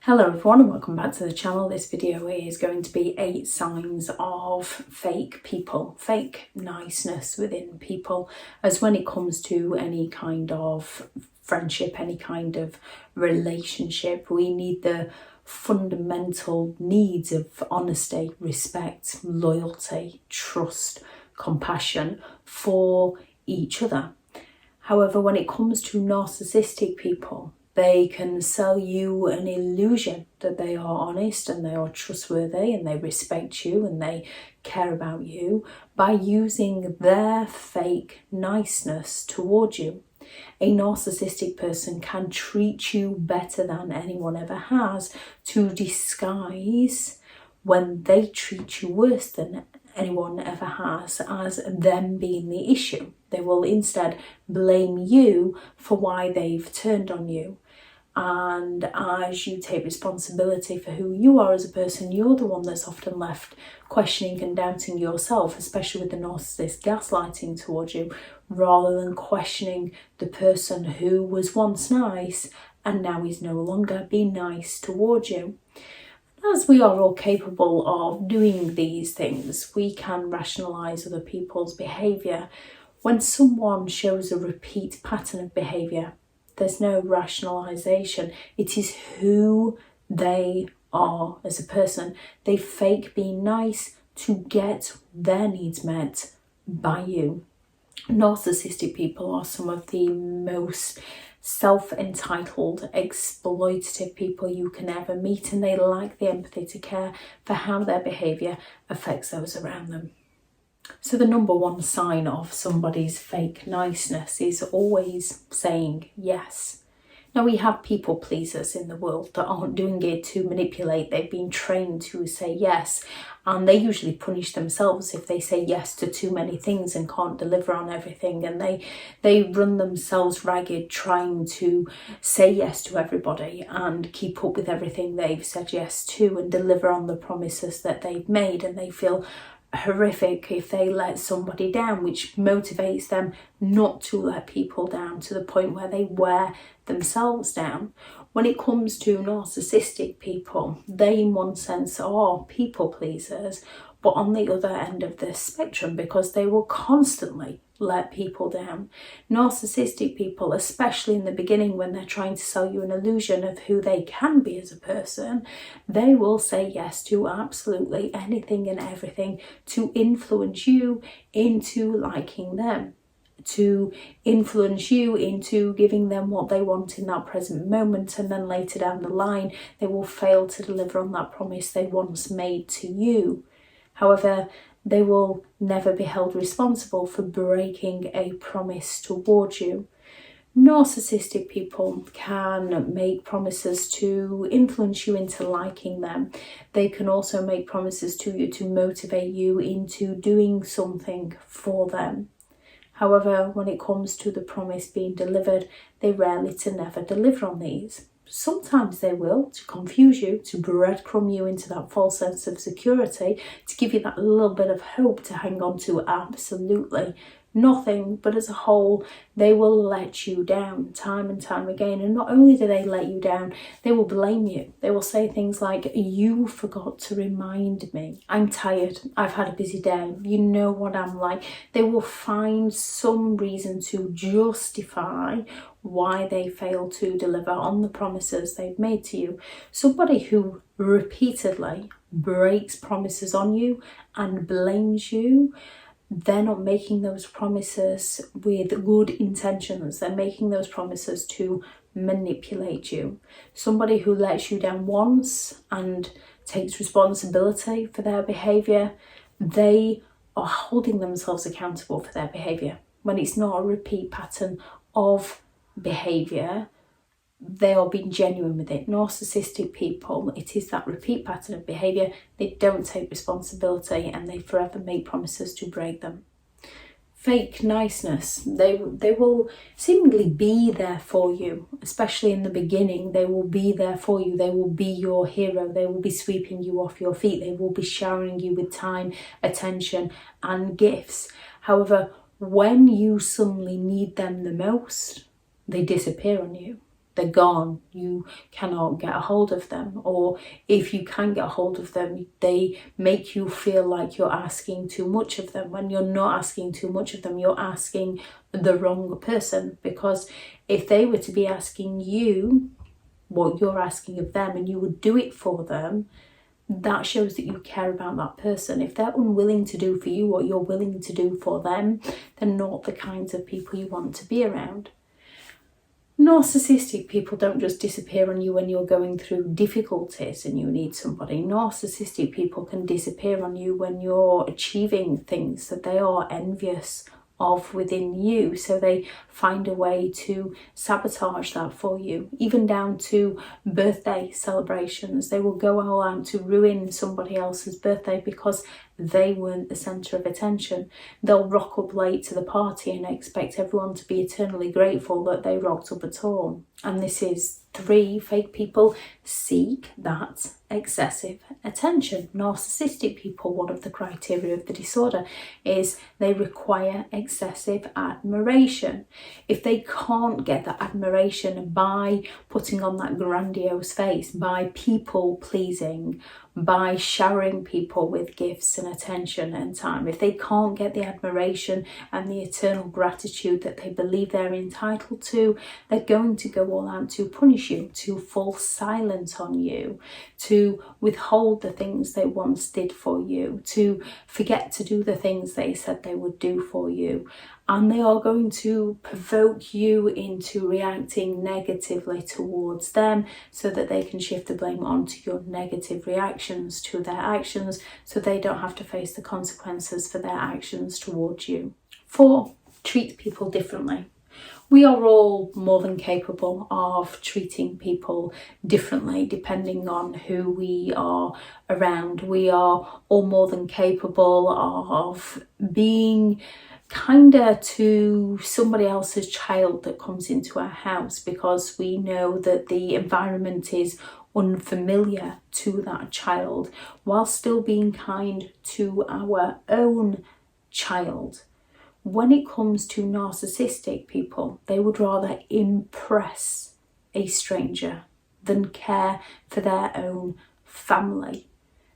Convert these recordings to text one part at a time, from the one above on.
Hello everyone and welcome back to the channel. This video is going to be 8 signs of fake people, fake niceness within people, as when it comes to any kind of friendship, any kind of relationship, we need the fundamental needs of honesty, respect, loyalty, trust, compassion for each other. However, when it comes to narcissistic people, they can sell you an illusion that they are honest and they are trustworthy and they respect you and they care about you by using their fake niceness towards you. A narcissistic person can treat you better than anyone ever has to disguise when they treat you worse than anyone ever has as them being the issue. They will instead blame you for why they've turned on you. And as you take responsibility for who you are as a person, you're the one that's often left questioning and doubting yourself, especially with the narcissist gaslighting towards you, rather than questioning the person who was once nice and now is no longer being nice towards you. As we are all capable of doing these things, we can rationalise other people's behaviour. When someone shows a repeat pattern of behaviour, there's no rationalisation. It is who they are as a person. They fake being nice to get their needs met by you. Narcissistic people are some of the most self-entitled, exploitative people you can ever meet, and they lack the empathy to care for how their behaviour affects those around them. So the number one sign of somebody's fake niceness is always saying yes. Now, we have people pleasers in the world that aren't doing it to manipulate. They've been trained to say yes, and they usually punish themselves if they say yes to too many things and can't deliver on everything, and they run themselves ragged trying to say yes to everybody and keep up with everything they've said yes to and deliver on the promises that they've made, and they feel horrific if they let somebody down, which motivates them not to let people down to the point where they wear themselves down. When it comes to narcissistic people, they in one sense are people pleasers, but on the other end of the spectrum, because they will constantly let people down. Narcissistic people, especially in the beginning when they're trying to sell you an illusion of who they can be as a person, they will say yes to absolutely anything and everything to influence you into liking them, to influence you into giving them what they want in that present moment, and then later down the line they will fail to deliver on that promise they once made to you. However, they will never be held responsible for breaking a promise towards you. Narcissistic people can make promises to influence you into liking them. They can also make promises to you to motivate you into doing something for them. However, when it comes to the promise being delivered, they rarely to never deliver on these. Sometimes they will, to confuse you, to breadcrumb you into that false sense of security, to give you that little bit of hope to hang on to absolutely nothing. But as a whole, they will let you down time and time again. And not only do they let you down, they will blame you. They will say things like, "You forgot to remind me. I'm tired. I've had a busy day. You know what I'm like." They will find some reason to justify why they fail to deliver on the promises they've made to you. Somebody who repeatedly breaks promises on you and blames you, they're not making those promises with good intentions. They're making those promises to manipulate you. Somebody who lets you down once and takes responsibility for their behaviour, they are holding themselves accountable for their behaviour. When it's not a repeat pattern of behaviour, they are being genuine with it. Narcissistic people, it is that repeat pattern of behaviour. They don't take responsibility and they forever make promises to break them. Fake niceness, they will seemingly be there for you, especially in the beginning. They will be there for you. They will be your hero. They will be sweeping you off your feet. They will be showering you with time, attention and gifts. However, when you suddenly need them the most, they disappear on you. They're gone. You cannot get a hold of them. Or if you can get a hold of them, they make you feel like you're asking too much of them. When you're not asking too much of them, you're asking the wrong person. Because if they were to be asking you what you're asking of them and you would do it for them, that shows that you care about that person. If they're unwilling to do for you what you're willing to do for them, they're not the kinds of people you want to be around. Narcissistic people don't just disappear on you when you're going through difficulties and you need somebody. Narcissistic people can disappear on you when you're achieving things that they are envious of within you, so they find a way to sabotage that for you, even down to birthday celebrations. They will go all out to ruin somebody else's birthday because they weren't the centre of attention. They'll rock up late to the party and expect everyone to be eternally grateful that they rocked up at all. And this is 3, fake people seek that excessive attention. Narcissistic people, one of the criteria of the disorder is they require excessive admiration. If they can't get that admiration by putting on that grandiose face, by people pleasing, by showering people with gifts and attention and time, if they can't get the admiration and the eternal gratitude that they believe they're entitled to, they're going to go all out to punish you, to fall silent on you, to withhold the things they once did for you, to forget to do the things they said they would do for you. And they are going to provoke you into reacting negatively towards them so that they can shift the blame onto your negative reactions to their actions, so they don't have to face the consequences for their actions towards you. 4, treat people differently. We are all more than capable of treating people differently depending on who we are around. We are all more than capable of being kinder to somebody else's child that comes into our house because we know that the environment is unfamiliar to that child, while still being kind to our own child. When it comes to narcissistic people, they would rather impress a stranger than care for their own family.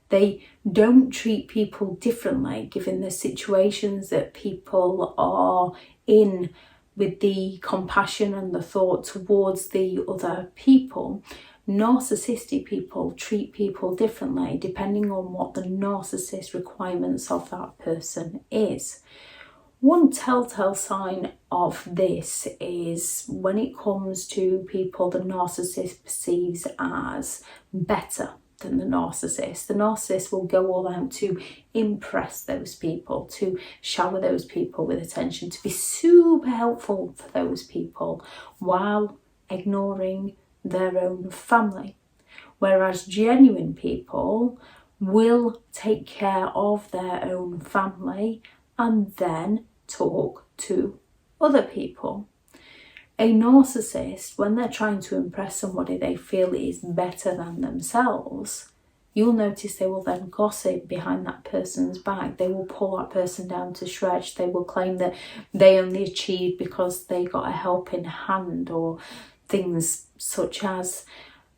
They don't treat people differently given the situations that people are in, with the compassion and the thought towards the other people. Narcissistic people treat people differently depending on what the narcissist requirements of that person is. One telltale sign of this is when it comes to people the narcissist perceives as better than the narcissist. The narcissist will go all out to impress those people, to shower those people with attention, to be super helpful for those people while ignoring their own family. Whereas genuine people will take care of their own family and then talk to other people. A narcissist, when they're trying to impress somebody they feel is better than themselves, you'll notice they will then gossip behind that person's back. They will pull that person down to shreds. They will claim that they only achieved because they got a helping hand, or things such as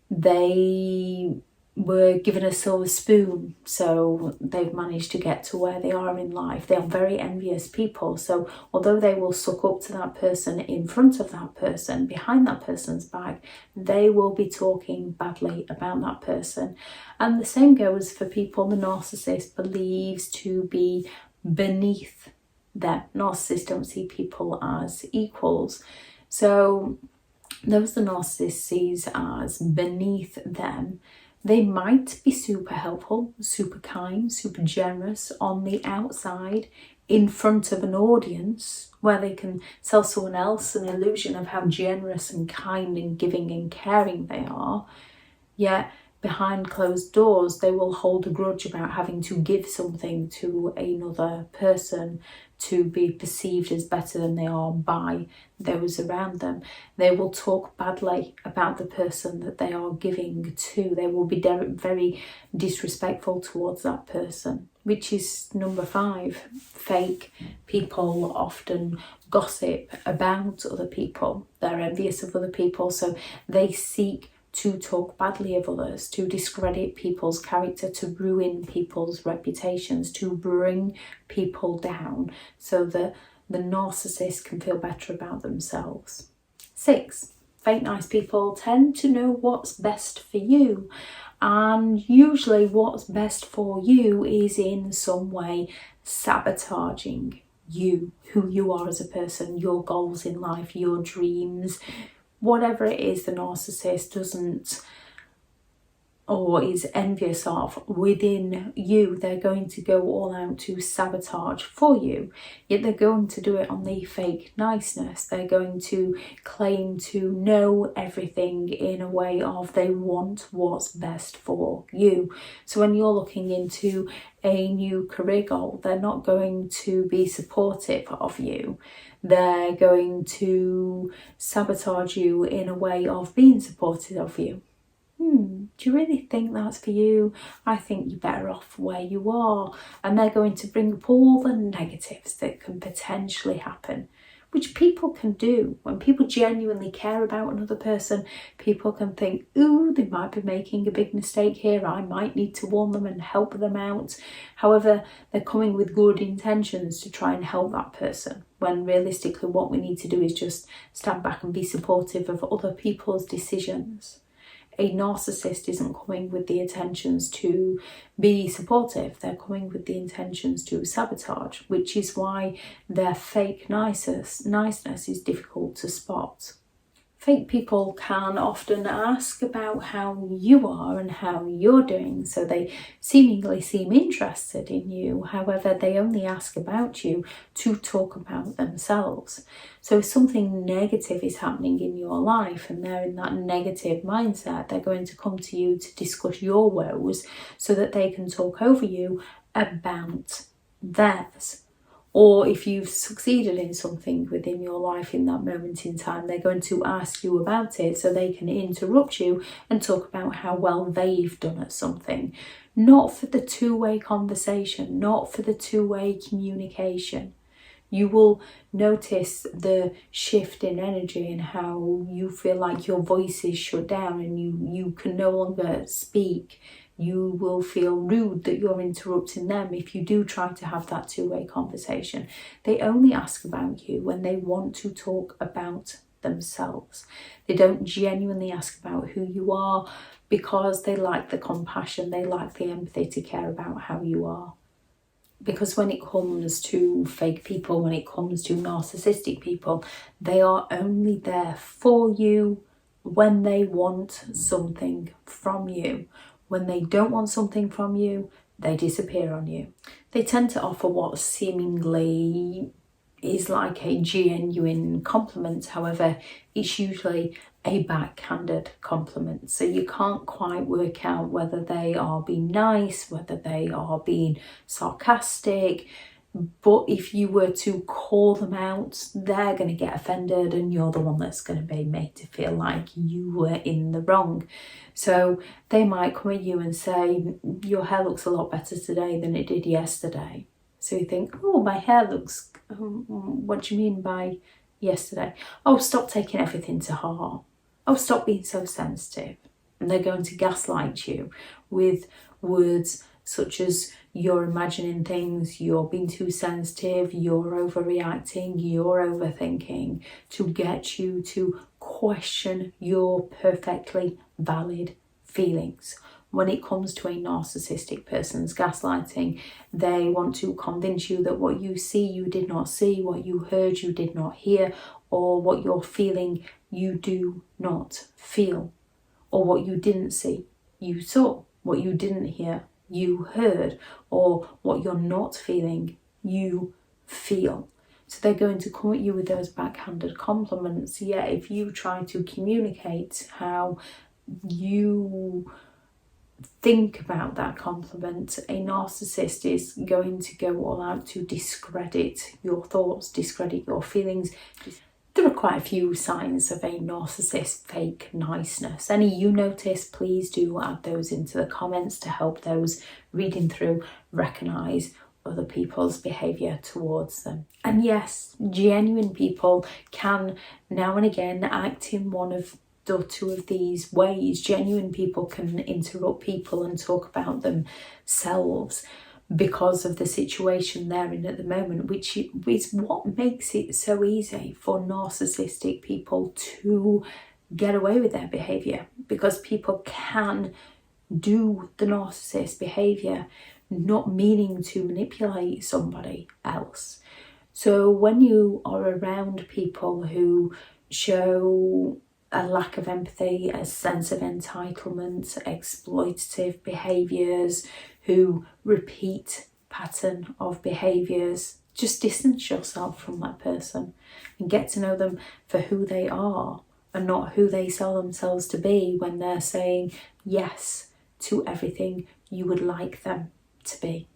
they were given a silver spoon, so they've managed to get to where they are in life. They are very envious people, so although they will suck up to that person in front of that person, behind that person's back, they will be talking badly about that person. And the same goes for people the narcissist believes to be beneath them. Narcissists don't see people as equals, so those the narcissist sees as beneath them, they might be super helpful, super kind, super generous on the outside in front of an audience where they can sell someone else an illusion of how generous and kind and giving and caring they are. Yet behind closed doors, they will hold a grudge about having to give something to another person to be perceived as better than they are by those around them. They will talk badly about the person that they are giving to. They will be very disrespectful towards that person. which is number 5. Fake people often gossip about other people. They're envious of other people, so they seek to talk badly of others, to discredit people's character, to ruin people's reputations, to bring people down so that the narcissist can feel better about themselves. 6. Fake nice people tend to know what's best for you, and usually what's best for you is in some way sabotaging you, who you are as a person, your goals in life, your dreams. Whatever it is the narcissist doesn't or is envious of within you, they're going to go all out to sabotage for you. Yet they're going to do it on the fake niceness. They're going to claim to know everything in a way of they want what's best for you. So when you're looking into a new career goal, they're not going to be supportive of you. They're going to sabotage you in a way of being supportive of you. Do you really think that's for you? I think you're better off where you are. And they're going to bring up all the negatives that can potentially happen, which people can do. When people genuinely care about another person, people can think, ooh, they might be making a big mistake here. I might need to warn them and help them out. However, they're coming with good intentions to try and help that person, when realistically what we need to do is just stand back and be supportive of other people's decisions. A narcissist isn't coming with the intentions to be supportive. They're coming with the intentions to sabotage, which is why their fake niceness is difficult to spot. Fake people can often ask about how you are and how you're doing, so they seemingly seem interested in you. However, they only ask about you to talk about themselves. So if something negative is happening in your life and they're in that negative mindset, they're going to come to you to discuss your woes so that they can talk over you about theirs. Or if you've succeeded in something within your life in that moment in time, they're going to ask you about it so they can interrupt you and talk about how well they've done at something. Not for the two-way conversation, not for the two-way communication. You will notice the shift in energy and how you feel like your voice is shut down and you can no longer speak. You will feel rude that you're interrupting them if you do try to have that two-way conversation. They only ask about you when they want to talk about themselves. They don't genuinely ask about who you are because they like the compassion, they like the empathy to care about how you are. Because when it comes to fake people, when it comes to narcissistic people, they are only there for you when they want something from you. When they don't want something from you, they disappear on you. They tend to offer what seemingly is like a genuine compliment. However, it's usually a backhanded compliment. So you can't quite work out whether they are being nice, whether they are being sarcastic. But if you were to call them out, they're going to get offended and you're the one that's going to be made to feel like you were in the wrong. So they might come at you and say, your hair looks a lot better today than it did yesterday. So you think, oh, my hair looks, what do you mean by yesterday? Oh, stop taking everything to heart. Oh, stop being so sensitive. And they're going to gaslight you with words such as you're imagining things, you're being too sensitive, you're overreacting, you're overthinking, to get you to question your perfectly valid feelings. When it comes to a narcissistic person's gaslighting, they want to convince you that what you see you did not see, what you heard you did not hear, or what you're feeling you do not feel, or what you didn't see you saw, what you didn't hear you heard, or what you're not feeling you feel. So they're going to come at you with those backhanded compliments. Yet if you try to communicate how you think about that compliment, a narcissist is going to go all out to discredit your thoughts, discredit your feelings. There are quite a few signs of a narcissist fake niceness. Any you notice, please do add those into the comments to help those reading through recognise other people's behaviour towards them. And yes, genuine people can now and again act in one of the two of these ways. Genuine people can interrupt people and talk about themselves because of the situation they're in at the moment, which is what makes it so easy for narcissistic people to get away with their behaviour, because people can do the narcissist behaviour not meaning to manipulate somebody else. So when you are around people who show a lack of empathy, a sense of entitlement, exploitative behaviours, who repeat pattern of behaviours, just distance yourself from that person and get to know them for who they are and not who they sell themselves to be when they're saying yes to everything you would like them to be.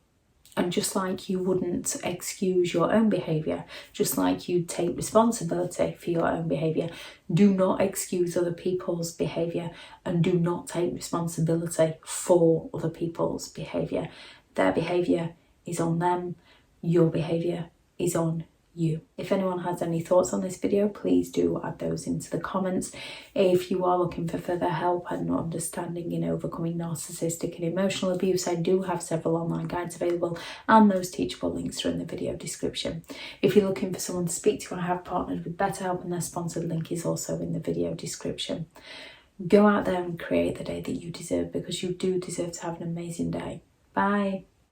And just like you wouldn't excuse your own behaviour, just like you take responsibility for your own behaviour, do not excuse other people's behaviour and do not take responsibility for other people's behaviour. Their behaviour is on them, your behaviour is on you. If anyone has any thoughts on this video, please do add those into the comments. If you are looking for further help and understanding in overcoming narcissistic and emotional abuse, I do have several online guides available, and those teachable links are in the video description. If you're looking for someone to speak to, I have partnered with BetterHelp, and their sponsored link is also in the video description. Go out there and create the day that you deserve, because you do deserve to have an amazing day. Bye.